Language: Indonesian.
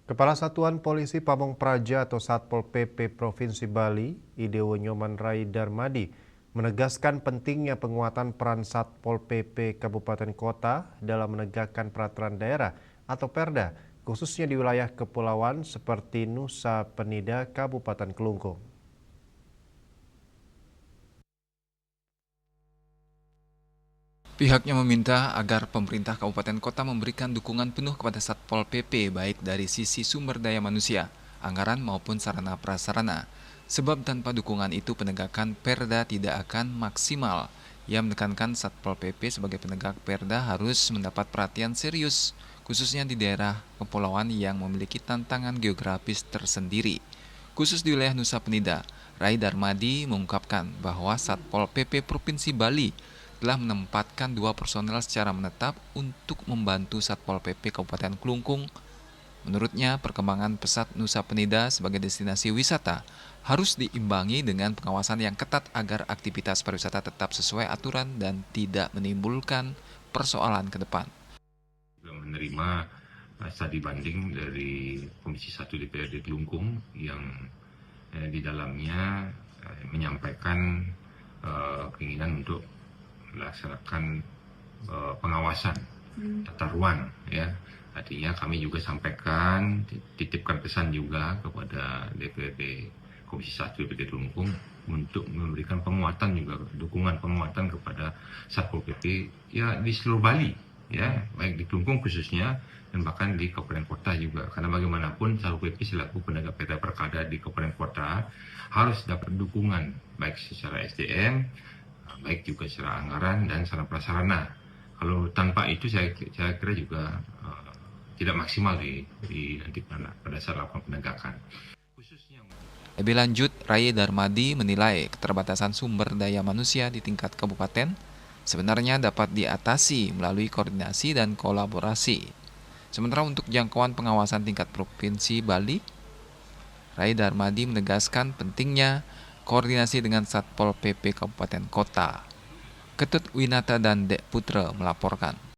Kepala Satuan Polisi Pamong Praja atau Satpol PP Provinsi Bali, Idewo Nyoman Rai Darmadi, menegaskan pentingnya penguatan peran Satpol PP Kabupaten Kota dalam menegakkan peraturan daerah atau Perda, khususnya di wilayah kepulauan seperti Nusa Penida, Kabupaten Kelungkung. Pihaknya meminta agar pemerintah kabupaten kota memberikan dukungan penuh kepada Satpol PP baik dari sisi sumber daya manusia, anggaran maupun sarana prasarana. Sebab tanpa dukungan itu penegakan Perda tidak akan maksimal. Ia menekankan Satpol PP sebagai penegak Perda harus mendapat perhatian serius, khususnya di daerah kepulauan yang memiliki tantangan geografis tersendiri. Khusus di wilayah Nusa Penida, Rai Darmadi mengungkapkan bahwa Satpol PP Provinsi Bali telah menempatkan 2 personel secara menetap untuk membantu Satpol PP Kabupaten Kelungkung. Menurutnya, perkembangan pesat Nusa Penida sebagai destinasi wisata harus diimbangi dengan pengawasan yang ketat agar aktivitas pariwisata tetap sesuai aturan dan tidak menimbulkan persoalan ke depan. Menerima studi banding dari Komisi 1 DPRD Kelungkung yang di dalamnya menyampaikan keinginan untuk melaksanakan pengawasan tata ruang, ya. Artinya kami juga sampaikan, titipkan pesan juga kepada DPRD Komisi 1 DPRD Kelungkung untuk memberikan penguatan juga, dukungan penguatan kepada Satpol PP ya di seluruh Bali, ya, baik di Kelungkung khususnya dan bahkan di kabupaten kota juga, karena bagaimanapun Satpol PP selaku penegak perda perkada di kabupaten kota harus dapat dukungan baik secara SDM, baik juga secara anggaran dan sarana prasarana. Kalau tanpa itu saya kira juga tidak maksimal nanti pada saat lakukan penegakan. Lebih lanjut, Rai Darmadi menilai keterbatasan sumber daya manusia di tingkat kabupaten sebenarnya dapat diatasi melalui koordinasi dan kolaborasi. Sementara untuk jangkauan pengawasan tingkat Provinsi Bali, Rai Darmadi menegaskan pentingnya koordinasi dengan Satpol PP Kabupaten Kota. Ketut Winata dan Dek Putra melaporkan.